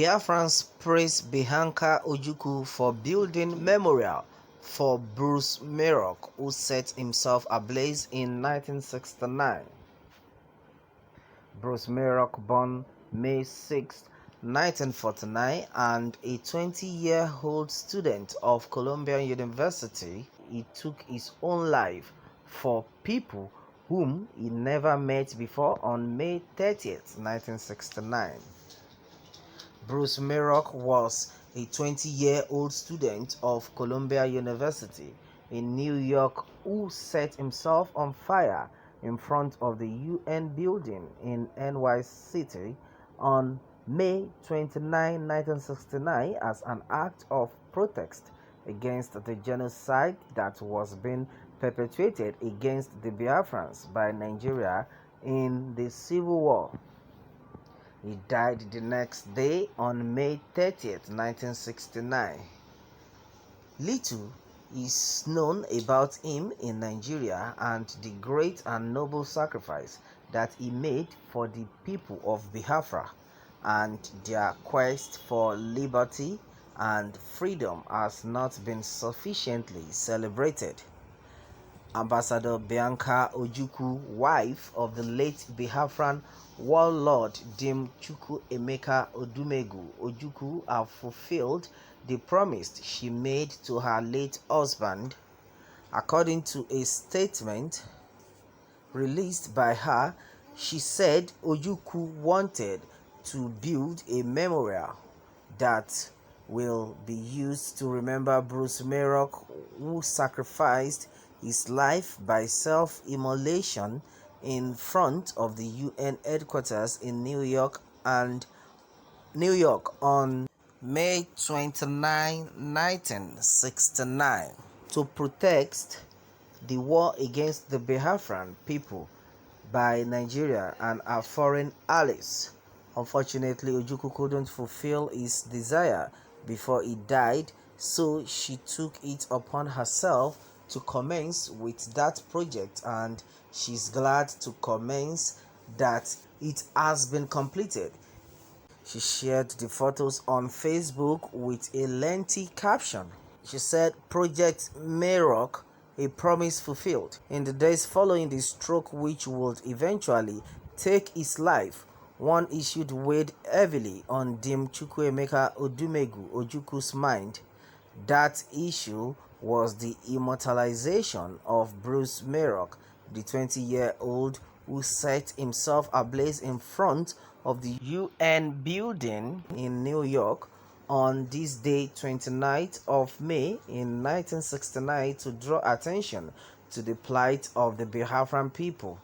Biafrans praise Bianca Ojukwu for building memorial for Bruce Merrock, who set himself ablaze in 1969. Bruce Merrock, born May 6, 1949, and a 20-year-old student of Columbia University, he took his own life for people whom he never met before on May 30, 1969. Bruce Merrock was a 20-year-old student of Columbia University in New York who set himself on fire in front of the UN building in NY City on May 29, 1969 as an act of protest against the genocide that was being perpetrated against the Biafrans by Nigeria in the Civil War. He died the next day on May 30th, 1969. Little is known about him in Nigeria and the great and noble sacrifice that he made for the people of Biafra, and their quest for liberty and freedom has not been sufficiently celebrated. Ambassador Bianca Ojukwu, wife of the late Biafran warlord Dim Chukwu Emeka Odumegu Ojukwu, have fulfilled the promise she made to her late husband. According to a statement released by her, she said Ojukwu wanted to build a memorial that will be used to remember Bruce Merrock, who sacrificed his life by self-immolation in front of the UN headquarters in New York on May 29, 1969, to protest the war against the Biafran people by Nigeria and our foreign allies. Unfortunately, Ojukwu couldn't fulfill his desire before he died, so she took it upon herself to commence with that project, and she's glad to commence that it has been completed. She shared the photos on Facebook with a lengthy caption. She said, "Project Merrock, a promise fulfilled." In the days following the stroke, which would eventually take his life, one issue weighed heavily on Dim Chukwu Emeka Odumegu Ojukwu's mind. That issue was the immortalization of Bruce Merrock, the 20-year-old who set himself ablaze in front of the UN building in New York on this day, 29th of May in 1969, to draw attention to the plight of the Biafran people,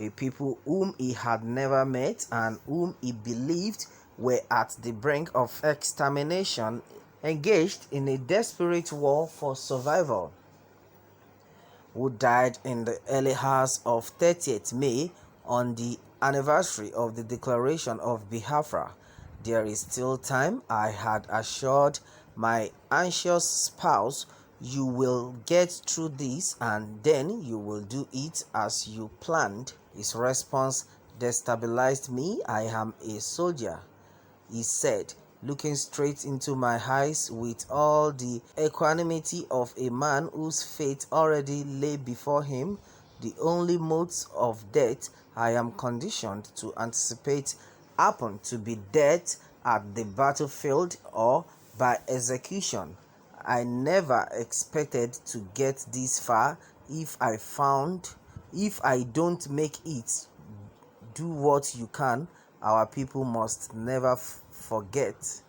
a people whom he had never met and whom he believed were at the brink of extermination, engaged in a desperate war for survival. Who died in the early hours of 30th May on the anniversary of the declaration of Biafra. "There is still time," I had assured my anxious spouse. "You will get through this and then you will do it as you planned." His response destabilized me. "I am a soldier," he said, looking straight into my eyes with all the equanimity of a man whose fate already lay before him. "The only modes of death I am conditioned to anticipate happen to be death at the battlefield or by execution. I never expected to get this far. If I don't make it, do what you can. Our people must never forget."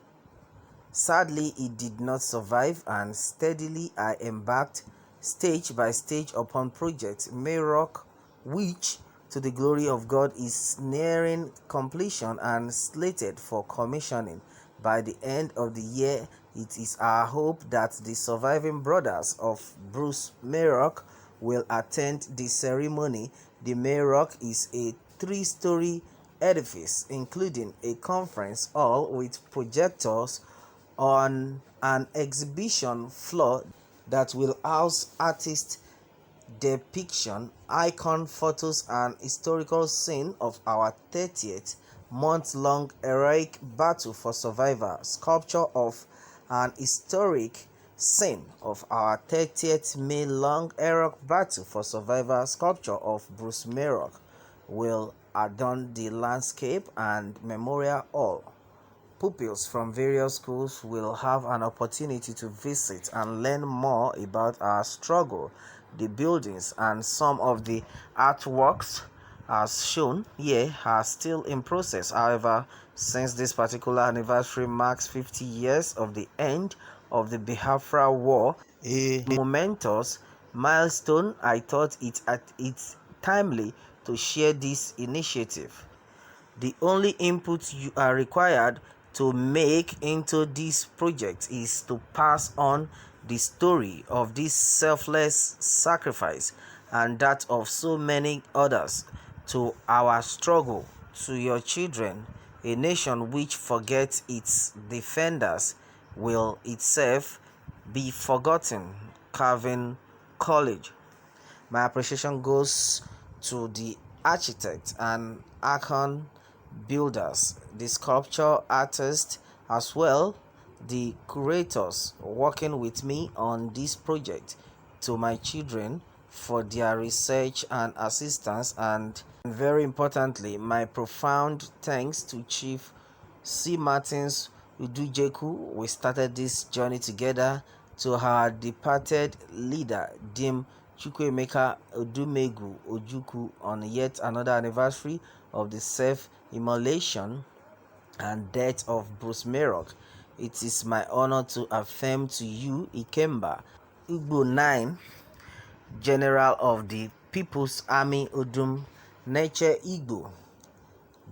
Sadly, it did not survive, and steadily I embarked stage by stage upon Project Merrock, which, to the glory of God, is nearing completion and slated for commissioning by the end of the year. It is our hope that the surviving brothers of Bruce Merrock will attend the ceremony. The Merrock is a 3-story edifice, including a conference hall with projectors on an exhibition floor that will house artist depiction, icon photos, and historical scene of our 30th month-long heroic battle for survival sculpture of an historic scene of our 30th May long heroic battle for survival sculpture of Bruce Merrock will adorn the landscape and memorial hall. Pupils from various schools will have an opportunity to visit and learn more about our struggle. The buildings and some of the artworks as shown here are still in process. However, since this particular anniversary marks 50 years of the end of the Biafra War, a momentous milestone, I thought it's timely to share this initiative. The only input you are required to make into this project is to pass on the story of this selfless sacrifice and that of so many others to our struggle, to your children. A nation which forgets its defenders will itself be forgotten. Calvin College. My appreciation goes to the architect and icon builders, the sculpture artists, as well the curators working with me on this project, to my children for their research and assistance, and very importantly, my profound thanks to Chief C. Martins Ojukwu. We started this journey together, to our departed leader, Dim Chukwuemeka Odumegwu Ojukwu, on yet another anniversary of the self-immolation and death of Bruce Merrock. It is my honor to affirm to you, Ikemba Igbo 9, General of the People's Army Udum Nature Igbo,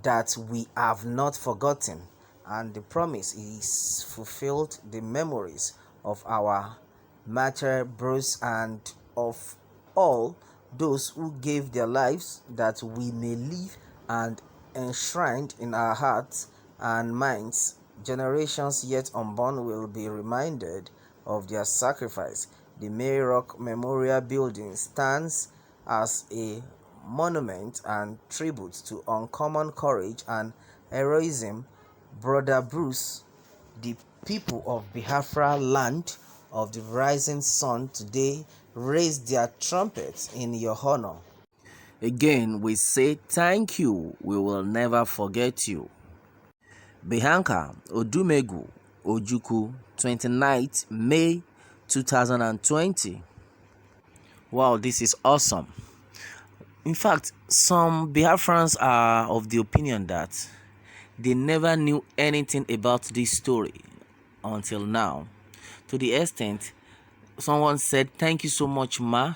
that we have not forgotten, and the promise is fulfilled. The memories of our martyr Bruce and of all those who gave their lives that we may live and enshrined in our hearts and minds. Generations yet unborn will be reminded of their sacrifice. The Merrock Memorial Building stands as a monument and tribute to uncommon courage and heroism. Brother Bruce, the people of Biafra land of the rising sun today raise their trumpets in your honor. Again, we say thank you. We will never forget you. Bianca Odumegwu Ojukwu, 29th May 2020. Wow, this is awesome. In fact, some Biafrans are of the opinion that they never knew anything about this story until now. To the extent, someone said, "Thank you so much, Ma.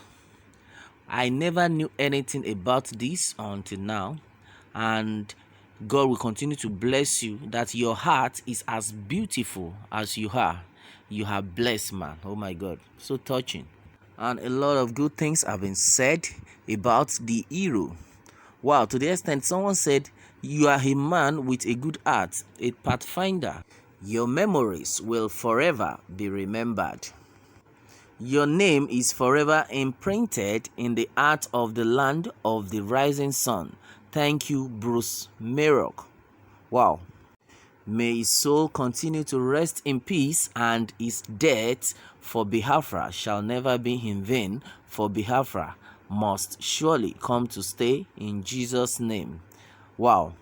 I never knew anything about this until now, and God will continue to bless you, that your heart is as beautiful as you are. You are blessed, man." Oh my God, so touching. And a lot of good things have been said about the hero. Wow, to the extent someone said, "You are a man with a good heart, a pathfinder. Your memories will forever be remembered. Your name is forever imprinted in the heart of the land of the rising sun. Thank you, Bruce Merrock." Wow. May his soul continue to rest in peace, and his death for Biafra shall never be in vain, for Biafra must surely come to stay, in Jesus' name. Wow.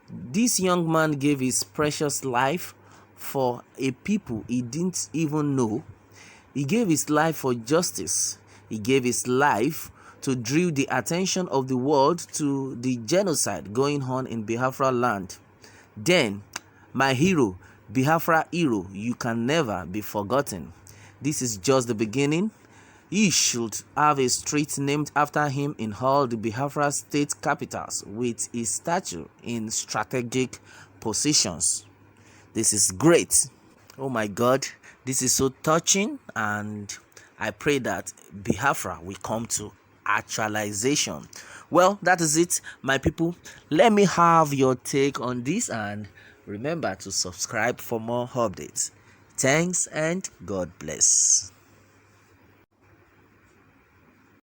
This young man gave his precious life for a people he didn't even know. He gave his life for justice. He gave his life to draw the attention of the world to the genocide going on in Biafra land. Then, my hero, Biafra hero, you can never be forgotten. This is just the beginning. He should have a street named after him in all the Biafra state capitals, with his statue in strategic positions. This is great. Oh my God, this is so touching, and I pray that Biafra will come to actualization. Well, that is it, my people. Let me have your take on this, and remember to subscribe for more updates. Thanks and God bless.